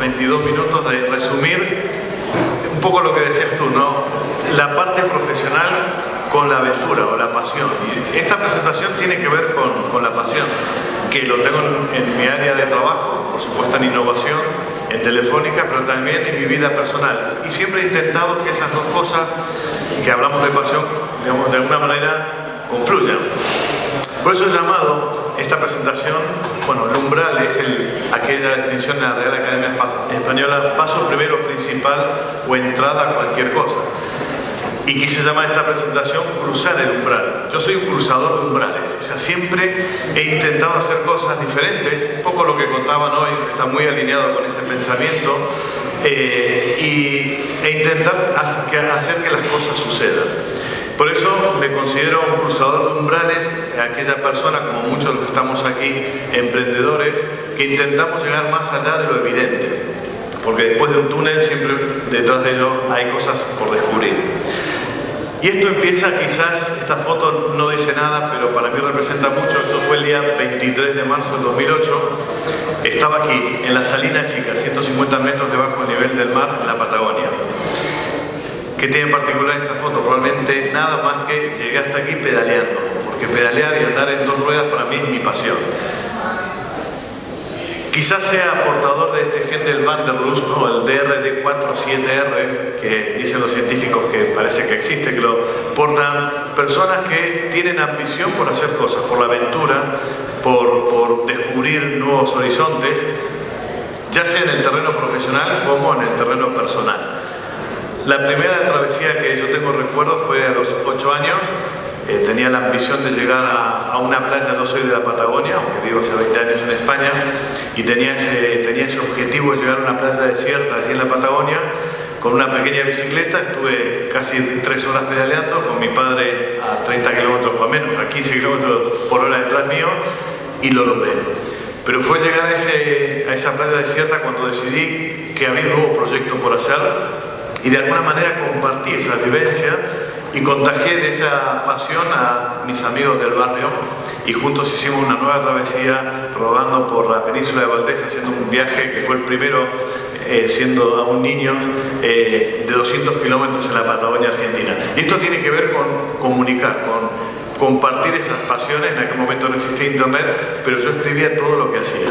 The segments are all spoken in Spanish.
22 minutos de resumir un poco lo que decías tú, ¿no? La parte profesional con la aventura o la pasión. Y esta presentación tiene que ver con la pasión, que lo tengo en mi área de trabajo, por supuesto en innovación, en Telefónica, pero también en mi vida personal. Y siempre he intentado que esas dos cosas, que hablamos de pasión, digamos, de alguna manera confluyan. Por eso he llamado esta presentación, bueno, el umbral es aquella definición de la Real Academia Española, paso primero principal o entrada a cualquier cosa. Y quise llamar esta presentación Cruzar el Umbral. Yo soy un cruzador de umbrales, o sea, siempre he intentado hacer cosas diferentes, un poco lo que contaban hoy, está muy alineado con ese pensamiento, e intentar hacer que las cosas sucedan. Por eso me considero un cruzador de umbrales, aquella persona, como muchos de los que estamos aquí, emprendedores, que intentamos llegar más allá de lo evidente, porque después de un túnel siempre detrás de ello hay cosas por descubrir. Y esto empieza, quizás, esta foto no dice nada, pero para mí representa mucho. Esto fue el día 23 de marzo del 2008. Estaba aquí, en la Salina Chica, 150 metros debajo del nivel del mar, en la Patagonia. ¿Qué tiene en particular esta foto? Probablemente nada más que llegué hasta aquí pedaleando, porque pedalear y andar en dos ruedas para mí es mi pasión. Quizás sea portador de este gen del Wanderlust, ¿no? El DRD47R, que dicen los científicos que parece que existe, que lo portan personas que tienen ambición por hacer cosas, por la aventura, por descubrir nuevos horizontes, ya sea en el terreno profesional como en el terreno personal. La primera travesía que yo tengo recuerdo fue a los 8 años. Tenía la ambición de llegar a una playa. Yo soy de la Patagonia, aunque vivo hace 20 años en España, y tenía ese objetivo de llegar a una playa desierta allí en la Patagonia con una pequeña bicicleta. Estuve casi 3 horas pedaleando con mi padre a 30 kilómetros o menos, a 15 kilómetros por hora detrás mío, y lo logré. Pero fue llegar a esa playa desierta cuando decidí que había un nuevo proyecto por hacer, y de alguna manera compartí esa vivencia y contagié de esa pasión a mis amigos del barrio, y juntos hicimos una nueva travesía rodando por la península de Valdés, haciendo un viaje que fue el primero, siendo aún niños, de 200 kilómetros en la Patagonia Argentina. Y esto tiene que ver con comunicar, con compartir esas pasiones. En aquel momento no existía internet, pero yo escribía todo lo que hacía.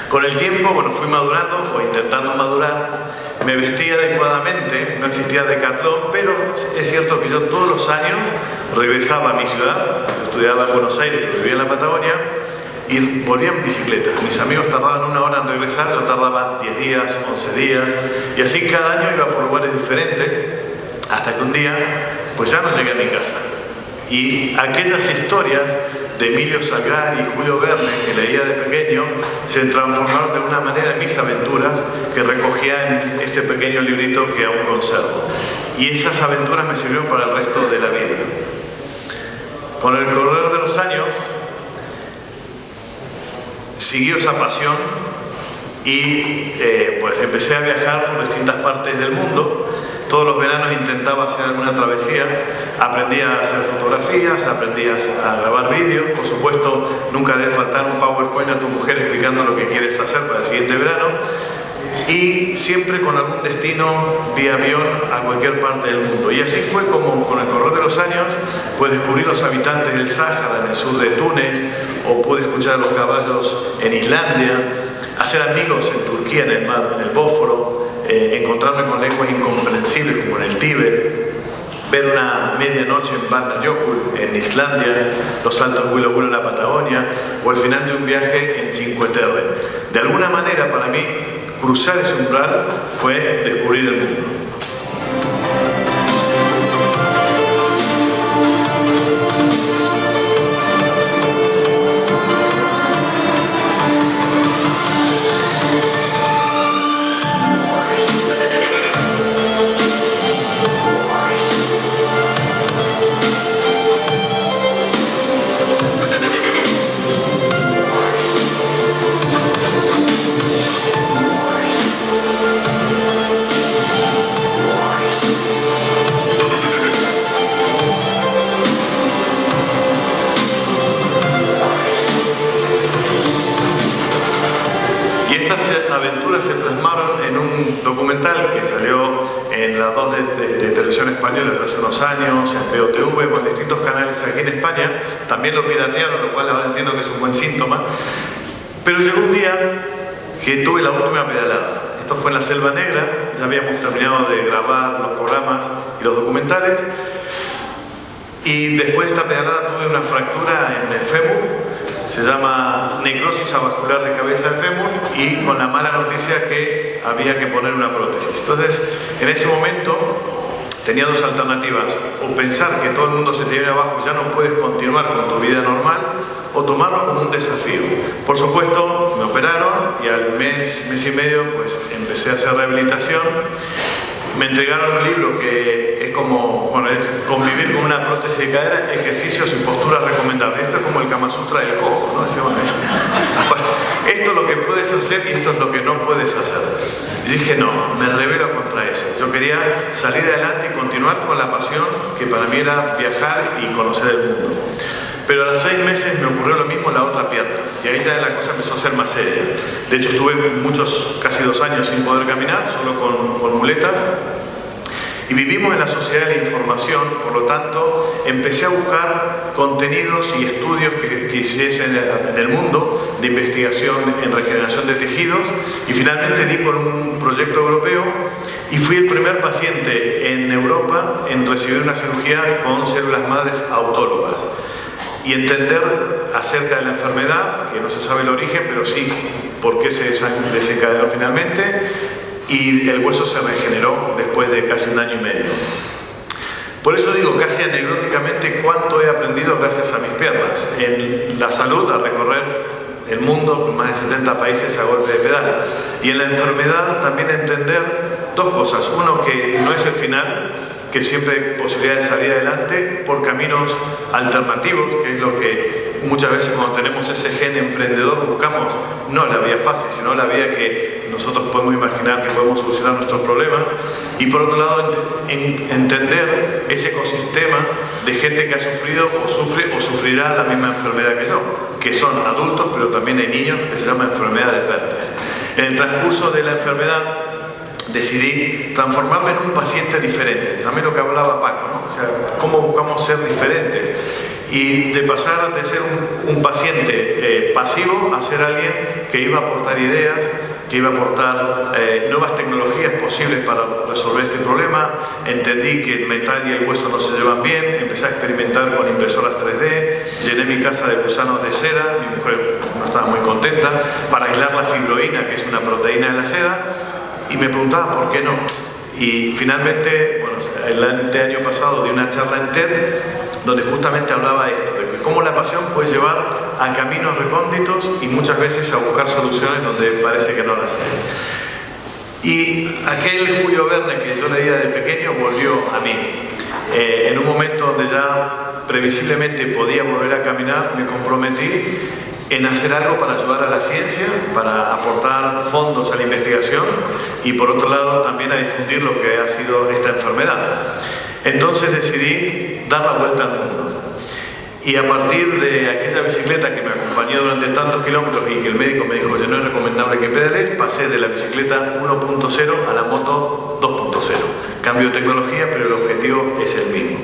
Con el tiempo, bueno, fui madurando o intentando madurar. Me vestía adecuadamente, no existía Decathlon, pero es cierto que yo todos los años regresaba a mi ciudad. Estudiaba en Buenos Aires, pero vivía en la Patagonia, y volvía en bicicleta. Mis amigos tardaban 1 hora en regresar, yo tardaba 10 días, 11 días, y así cada año iba por lugares diferentes, hasta que un día, pues ya no llegué a mi casa. Y aquellas historias de Emilio Salgari y Julio Verne, que leía de pequeño, se transformaron de alguna manera en mis aventuras, que recogía en este pequeño librito que aún conservo. Y esas aventuras me sirvieron para el resto de la vida. Con el correr de los años, siguió esa pasión y pues empecé a viajar por distintas partes del mundo. Todos los veranos intentaba hacer alguna travesía, aprendí a hacer fotografías, aprendí a grabar vídeos. Por supuesto, nunca debe faltar un PowerPoint a tu mujer explicando lo que quieres hacer para el siguiente verano. Y siempre con algún destino vía avión a cualquier parte del mundo. Y así fue como, con el correr de los años, pues descubrí los habitantes del Sáhara en el sur de Túnez, o pude escuchar a los caballos en Islandia, hacer amigos en Turquía, en el mar, en el Bósforo, encontrarme con lenguas incomprensibles como en el Tíbet, ver una medianoche en Vatnajökull en Islandia, los saltos Willow Willow en la Patagonia, o el final de un viaje en Cinque Terre. De alguna manera, para mí, cruzar ese umbral fue descubrir el mundo. aventuras se plasmaron en un documental que salió en las 2 de televisión española hace unos años, en POTV, con distintos canales aquí en España. También lo piratearon, lo cual ahora entiendo que es un buen síntoma. Pero llegó un día que tuve la última pedalada. Esto fue en la Selva Negra, ya habíamos terminado de grabar los programas y los documentales. Y después de esta pedalada tuve una fractura en el fémur, se llama necrosis avascular de cabeza del fémur, y con la mala noticia que había que poner una prótesis. Entonces, en ese momento tenía 2 alternativas: o pensar que todo el mundo se te viene abajo y ya no puedes continuar con tu vida normal, o tomarlo como un desafío. Por supuesto, me operaron y al mes y medio pues empecé a hacer rehabilitación. Me entregaron un libro que es como, bueno, es convivir con una prótesis de cadera, ejercicios y posturas recomendables. Esto es como el Kama Sutra del cojo, ¿no? Esto es lo que puedes hacer y esto es lo que no puedes hacer. Y dije, no, me rebelo contra eso. Yo quería salir adelante y continuar con la pasión que para mí era viajar y conocer el mundo. Pero a los 6 meses me ocurrió lo mismo en la otra pierna, y ahí ya la cosa empezó a ser más seria. De hecho, estuve casi 2 años sin poder caminar, solo con muletas. Y vivimos en la sociedad de la información, por lo tanto, empecé a buscar contenidos y estudios que hiciesen en el mundo de investigación en regeneración de tejidos, y finalmente di por un proyecto europeo y fui el primer paciente en Europa en recibir una cirugía con células madres autólogas. Y entender acerca de la enfermedad, que no se sabe el origen, pero sí por qué se desencadenó finalmente, y el hueso se regeneró después de casi 1 año y medio. Por eso digo casi anecdóticamente cuánto he aprendido gracias a mis piernas. En la salud, a recorrer el mundo con más de 70 países a golpe de pedal. Y en la enfermedad también entender 2 cosas. Uno, que no es el final, que siempre hay posibilidad de salir adelante por caminos alternativos, que es lo que muchas veces cuando tenemos ese gen emprendedor buscamos, no la vía fácil, sino la vía que nosotros podemos imaginar que podemos solucionar nuestros problemas. Y por otro lado, entender ese ecosistema de gente que ha sufrido o sufre o sufrirá la misma enfermedad que yo, que son adultos, pero también hay niños, que se llama enfermedad de Perthes. En el transcurso de la enfermedad decidí transformarme en un paciente diferente, también lo que hablaba Paco, ¿no? O sea, cómo buscamos ser diferentes y de pasar de ser un paciente pasivo a ser alguien que iba a aportar ideas, que iba a aportar nuevas tecnologías posibles para resolver este problema. Entendí que el metal y el hueso no se llevan bien, empecé a experimentar con impresoras 3D, llené mi casa de gusanos de seda, mi mujer no estaba muy contenta, para aislar la fibroína, que es una proteína de la seda, y me preguntaba por qué no. Y finalmente, bueno, el año pasado di una charla en TED donde justamente hablaba esto, de que cómo la pasión puede llevar a caminos recónditos y muchas veces a buscar soluciones donde parece que no las hay. Y aquel Julio Verne que yo leía de pequeño volvió a mí. En un momento donde ya previsiblemente podía volver a caminar, me comprometí en hacer algo para ayudar a la ciencia, para aportar fondos a la investigación y por otro lado también a difundir lo que ha sido esta enfermedad. Entonces decidí dar la vuelta al mundo. Y a partir de aquella bicicleta que me acompañó durante tantos kilómetros y que el médico me dijo que no es recomendable que pedales, pasé de la bicicleta 1.0 a la moto 2.0. Cambio de tecnología, pero el objetivo es el mismo.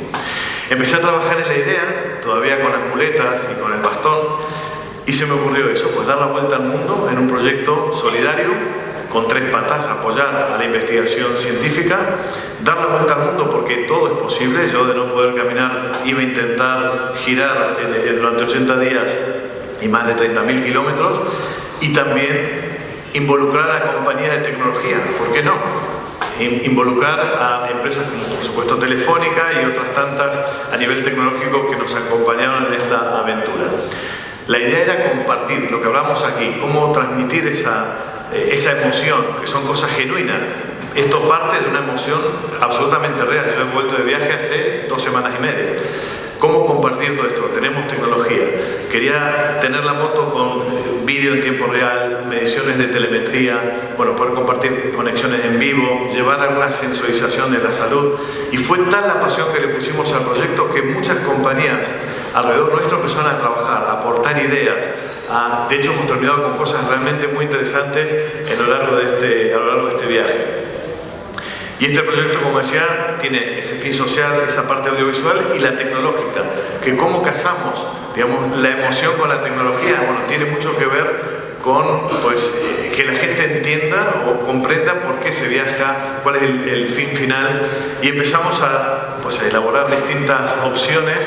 Empecé a trabajar en la idea, todavía con las muletas y con el bastón, y se me ocurrió eso, pues dar la vuelta al mundo en un proyecto solidario, con 3 patas, apoyar a la investigación científica, dar la vuelta al mundo porque todo es posible. Yo de no poder caminar iba a intentar girar durante 80 días y más de 30.000 kilómetros, y también involucrar a compañías de tecnología, ¿por qué no? Involucrar a empresas como por supuesto Telefónica y otras tantas a nivel tecnológico que nos acompañaron en esta aventura. La idea era compartir lo que hablamos aquí, cómo transmitir esa emoción, que son cosas genuinas. Esto parte de una emoción absolutamente real. Yo he vuelto de viaje hace 2 semanas y media. ¿Cómo compartir todo esto? Tenemos tecnología. Quería tener la moto con vídeo en tiempo real, mediciones de telemetría, bueno, poder compartir conexiones en vivo, llevar alguna sensorización de la salud. Y fue tal la pasión que le pusimos al proyecto que muchas compañías alrededor nuestro empezaron a trabajar, a aportar ideas, De hecho, hemos terminado con cosas realmente muy interesantes a lo largo de este viaje. Y este proyecto, como decía, tiene ese fin social, esa parte audiovisual y la tecnológica, que cómo casamos, digamos, la emoción con la tecnología. Bueno, tiene mucho que ver con que la gente entienda o comprenda por qué se viaja, cuál es el fin final, y empezamos a elaborar distintas opciones.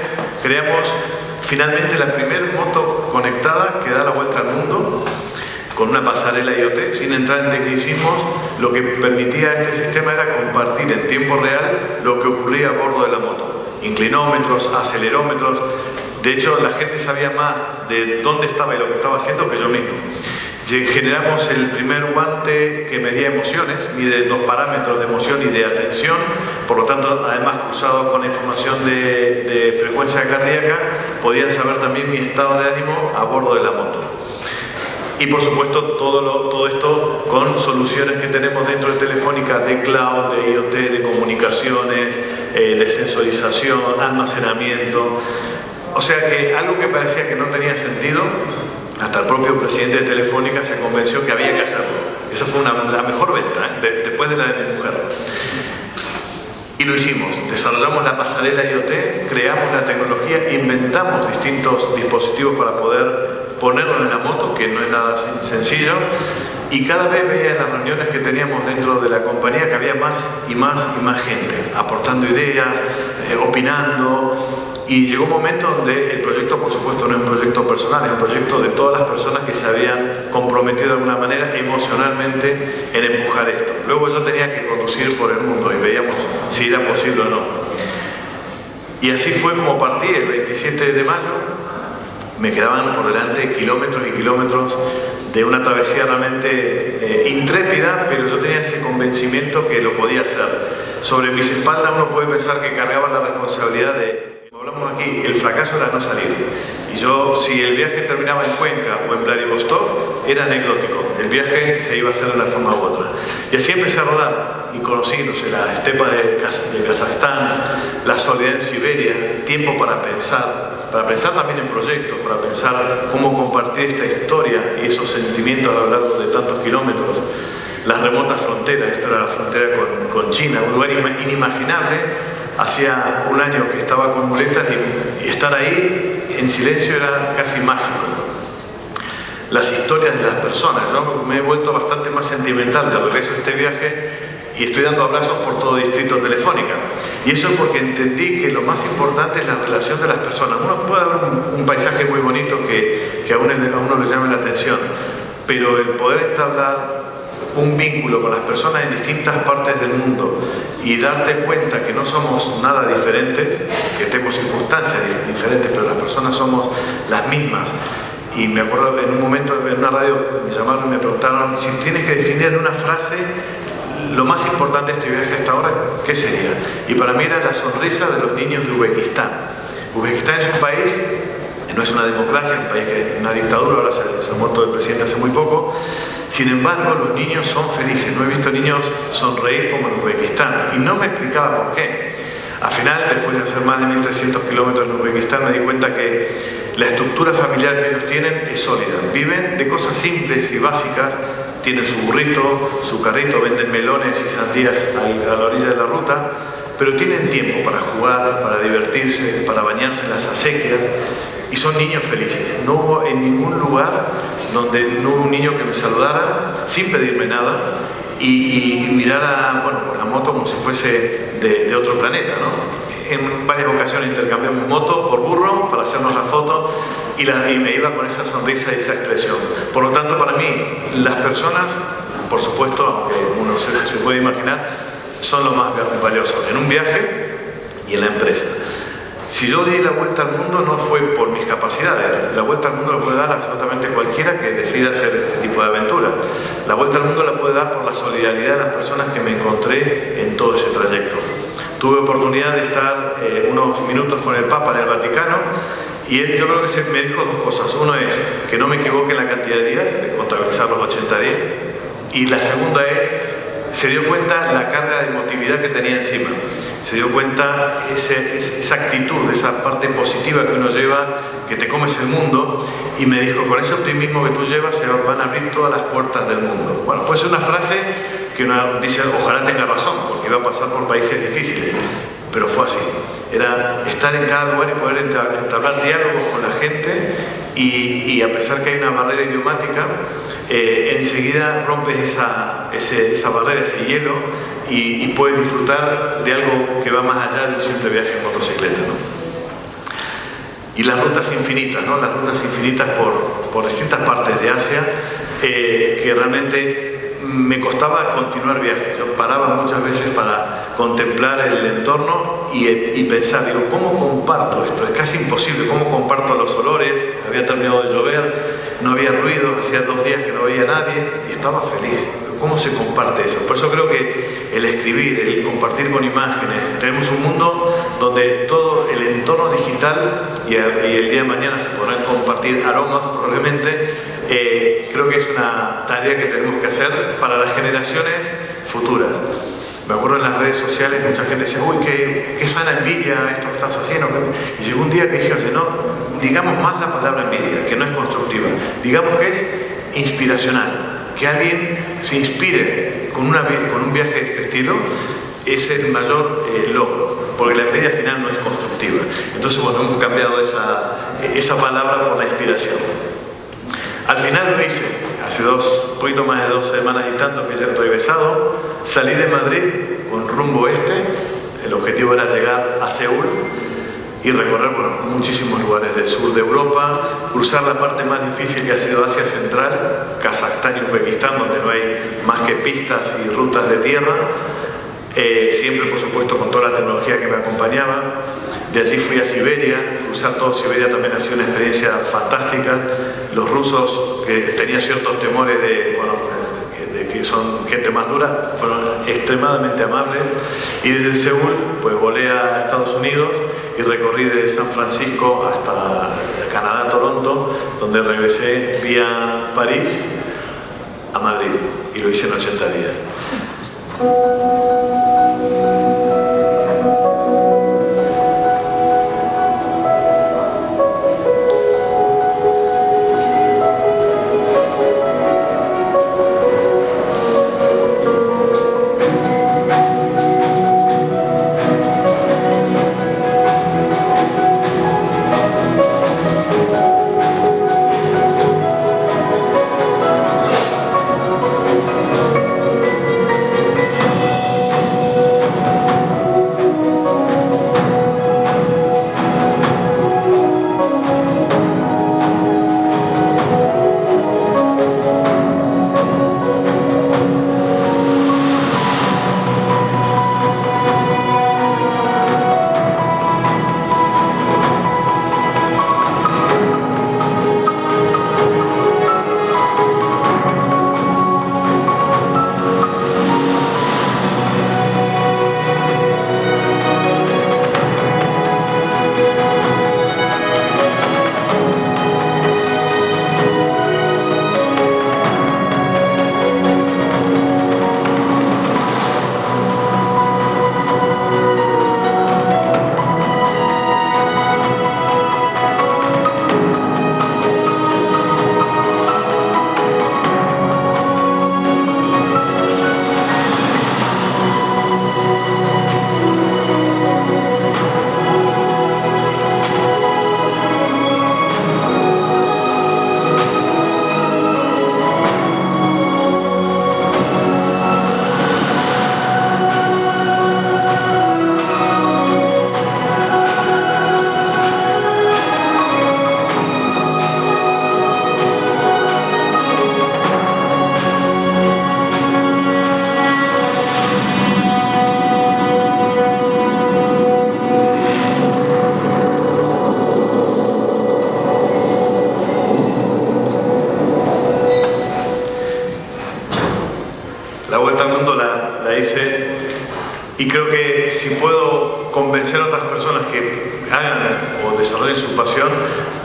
Creamos finalmente la primera moto conectada que da la vuelta al mundo, con una pasarela IoT, sin entrar en tecnicismos. Lo que permitía este sistema era compartir en tiempo real lo que ocurría a bordo de la moto. Inclinómetros, acelerómetros. De hecho, la gente sabía más de dónde estaba y lo que estaba haciendo que yo mismo. Generamos el primer guante que medía emociones, mide 2 parámetros de emoción y de atención, por lo tanto, además cruzado con la información de frecuencia cardíaca, podían saber también mi estado de ánimo a bordo de la moto. Y por supuesto todo esto con soluciones que tenemos dentro de Telefónica de cloud, de IoT, de comunicaciones, de sensorización, almacenamiento. O sea que algo que parecía que no tenía sentido, hasta el propio presidente de Telefónica se convenció que había que hacerlo. Esa fue la mejor venta, después de la de mi mujer. Y lo hicimos, desarrollamos la pasarela IoT, creamos la tecnología, inventamos distintos dispositivos para poder ponerlos en la moto, que no es nada sencillo, y cada vez veía en las reuniones que teníamos dentro de la compañía que había más y más y más gente, aportando ideas, opinando, y llegó un momento donde el proyecto, por supuesto, no es un proyecto personal, es un proyecto de todas las personas que se habían comprometido de alguna manera emocionalmente en empujar esto. Luego yo tenía que conducir por el mundo y veíamos si era posible o no. Y así fue como partí el 27 de mayo. Me quedaban por delante kilómetros y kilómetros de una travesía realmente intrépida, pero yo tenía ese convencimiento que lo podía hacer. Sobre mis espaldas uno puede pensar que cargaba la responsabilidad de, como hablamos aquí, el fracaso era no salir. Y yo, si el viaje terminaba en Cuenca o en Vladivostok, era anecdótico. El viaje se iba a hacer de una forma u otra. Y así empecé a rodar y conocí, no sé, la estepa de Kazajstán, la soledad en Siberia, tiempo para pensar también en proyectos, para pensar cómo compartir esta historia y esos sentimientos a lo largo de tantos kilómetros. Las remotas fronteras, esto era la frontera con China, un lugar inimaginable. Hacía un año que estaba con muletas y estar ahí en silencio era casi mágico. Las historias de las personas, ¿no? Me he vuelto bastante más sentimental de regreso a este viaje y estoy dando abrazos por todo Distrito Telefónica. Y eso es porque entendí que lo más importante es la relación de las personas. Uno puede ver un paisaje muy bonito que a uno le llame la atención, pero el poder entablar un vínculo con las personas en distintas partes del mundo y darte cuenta que no somos nada diferentes, que tenemos circunstancias diferentes, pero las personas somos las mismas. Y me acuerdo en un momento en una radio me llamaron y me preguntaron si tienes que definir en una frase lo más importante de este viaje hasta ahora, ¿qué sería? Y para mí era la sonrisa de los niños de Uzbekistán. Uzbekistán es un país, no es una democracia, un país que es una dictadura, ahora se ha muerto el presidente hace muy poco. Sin embargo, los niños son felices. No he visto niños sonreír como en Uzbekistán. Y no me explicaba por qué. Al final, después de hacer más de 1.300 kilómetros en Uzbekistán, me di cuenta que la estructura familiar que ellos tienen es sólida. Viven de cosas simples y básicas. Tienen su burrito, su carrito, venden melones y sandías a la orilla de la ruta, pero tienen tiempo para jugar, para divertirse, para bañarse en las acequias, y son niños felices. No hubo en ningún lugar donde no hubo un niño que me saludara sin pedirme nada y mirara, bueno, por la moto como si fuese de otro planeta, ¿no? En varias ocasiones intercambiamos moto por burro para hacernos la foto y me iba con esa sonrisa y esa expresión. Por lo tanto, para mí, las personas, por supuesto, aunque uno se puede imaginar, son lo más valioso en un viaje y en la empresa. Si yo di la vuelta al mundo no fue por mis capacidades. La vuelta al mundo la puede dar absolutamente cualquiera que decida hacer este tipo de aventuras. La vuelta al mundo la puede dar por la solidaridad de las personas que me encontré en todo ese trayecto. Tuve oportunidad de estar unos minutos con el Papa en el Vaticano y él, yo creo que me dijo dos cosas. Uno es que no me equivoque en la cantidad de días, de contabilizar los 80 días. Y la segunda es, se dio cuenta la carga de emotividad que tenía encima. se dio cuenta esa actitud, esa parte positiva que uno lleva, que te comes el mundo, y me dijo, con ese optimismo que tú llevas se van a abrir todas las puertas del mundo. Bueno, puede ser una frase que uno dice, ojalá tenga razón, porque iba a pasar por países difíciles, pero fue así. Era estar en cada lugar y poder entablar diálogos con la gente, y a pesar que hay una barrera idiomática, enseguida rompes esa barrera, ese hielo, y puedes disfrutar de algo que va más allá de un simple viaje en motocicleta, ¿no? Y las rutas infinitas, ¿no? Las rutas infinitas por distintas partes de Asia, que realmente me costaba continuar viajes. Yo paraba muchas veces para contemplar el entorno y pensar, digo, ¿cómo comparto esto? Es casi imposible. ¿Cómo comparto los olores? Había terminado de llover, no había ruido, hacía 2 días que no veía a nadie y estaba feliz. ¿Cómo se comparte eso? Por eso creo que el escribir, el compartir con imágenes, tenemos un mundo donde todo el entorno digital, y el día de mañana se podrán compartir aromas probablemente, creo que es una tarea que tenemos que hacer para las generaciones futuras. Me acuerdo en las redes sociales mucha gente decía, uy, qué sana envidia esto que estás haciendo. Y llegó un día que dije, no, digamos más la palabra envidia, que no es constructiva, digamos que es inspiracional. Que alguien se inspire con un viaje de este estilo es el mayor logro, porque la envidia al final no es constructiva. Entonces, bueno, hemos cambiado esa palabra por la inspiración. Al final lo hice, hace un poquito más de 2 semanas y tanto que ya he regresado, salí de Madrid con rumbo este, el objetivo era llegar a Seúl y recorrer muchísimos lugares del sur de Europa, cruzar la parte más difícil que ha sido Asia Central, Kazajstán y Uzbekistán, donde no hay más que pistas y rutas de tierra, siempre por supuesto con toda la tecnología que me acompañaba. De allí fui a Siberia, cruzar todo Siberia también ha sido una experiencia fantástica. Los rusos, que tenían ciertos temores de que son gente más dura, fueron extremadamente amables, y desde Seúl pues volé a Estados Unidos y recorrí desde San Francisco hasta Canadá, Toronto, donde regresé vía París a Madrid, y lo hice en 80 días. La vuelta al mundo la hice, y creo que si puedo convencer a otras personas que hagan o desarrollen su pasión,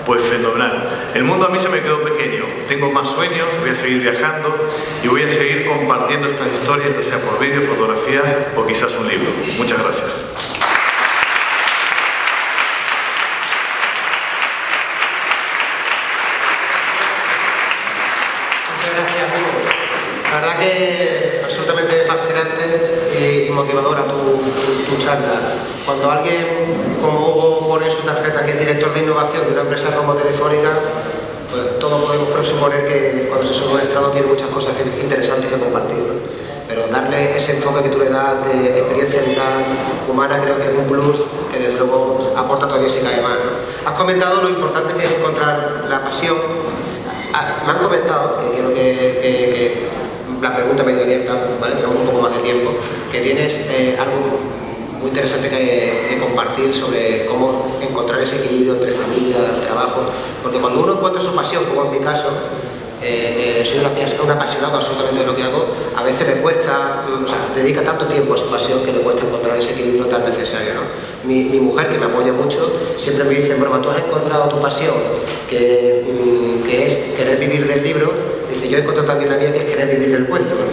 pues fenomenal. El mundo a mí se me quedó pequeño, tengo más sueños, voy a seguir viajando y voy a seguir compartiendo estas historias, ya sea por vídeo, fotografías o quizás un libro. Muchas gracias. La verdad que absolutamente fascinante y motivadora tu charla. Cuando alguien como Hugo pone en su tarjeta que es director de innovación de una empresa como Telefónica, pues todos podemos presuponer que cuando se sube un estrado tiene muchas cosas interesantes que compartir, ¿no? Pero darle ese enfoque que tú le das de experiencia vital humana creo que es un plus que desde luego aporta todavía si cae más, ¿no? Has comentado lo importante que es encontrar la pasión. Me han comentado, que quiero que la pregunta medio abierta, ¿vale? Tenemos un poco más de tiempo, que tienes algo muy interesante que compartir sobre cómo encontrar ese equilibrio entre familia, trabajo, porque cuando uno encuentra su pasión, como en mi caso, soy un apasionado absolutamente de lo que hago, a veces le cuesta, o sea, dedica tanto tiempo a su pasión que le cuesta encontrar ese equilibrio tan necesario, ¿no? Mi mujer, que me apoya mucho, siempre me dice, broma, tú has encontrado tu pasión, que es querer vivir del libro. Dice, yo he encontrado también la mía, que es querer vivir del cuento, ¿no?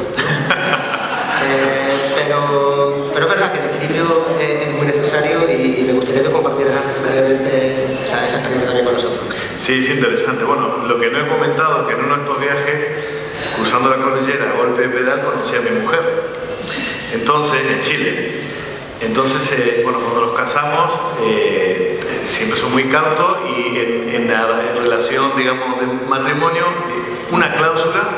pero es verdad que el equilibrio es muy necesario y me gustaría que compartieras brevemente esa experiencia también con nosotros. Sí, es interesante. Bueno, lo que no he comentado es que en uno de estos viajes, cruzando la cordillera a golpe de pedal, conocí a mi mujer. Entonces, en Chile. Entonces, bueno, cuando nos casamos, siempre soy muy cauto y en la relación, digamos, de matrimonio, una cláusula,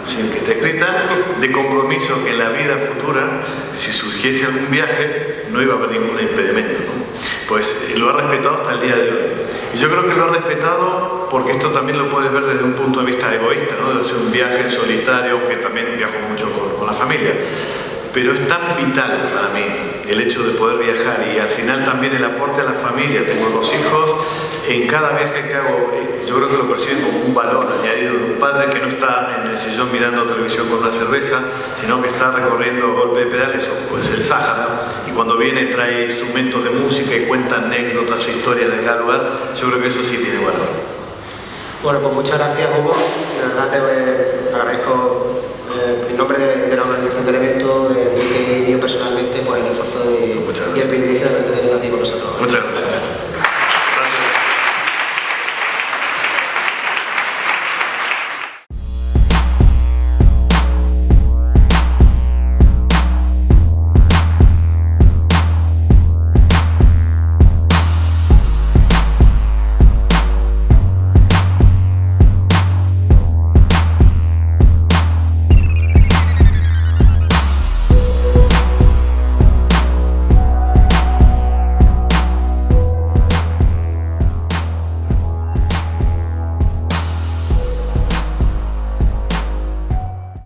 sin que esté escrita, de compromiso que en la vida futura, si surgiese algún viaje, no iba a haber ningún impedimento, ¿no? Pues lo ha respetado hasta el día de hoy. Y yo creo que lo ha respetado porque esto también lo puedes ver desde un punto de vista egoísta, ¿no? De hacer un viaje solitario, aunque también viajo mucho con la familia. Pero es tan vital para mí el hecho de poder viajar y al final también el aporte a la familia. Tengo 2 hijos, en cada viaje que hago yo creo que lo perciben como un valor añadido de un padre que no está en el sillón mirando televisión con una cerveza, sino que está recorriendo a golpe de pedales, pues el Sáhara, y cuando viene trae instrumentos de música y cuenta anécdotas, historias de cada lugar. Yo creo que eso sí tiene valor. Bueno, pues muchas gracias, Hugo. De verdad te agradezco en nombre de la organización del evento, y mío personalmente, pues el esfuerzo y el privilegio de haberte tenido aquí con nosotros. Muchas gracias.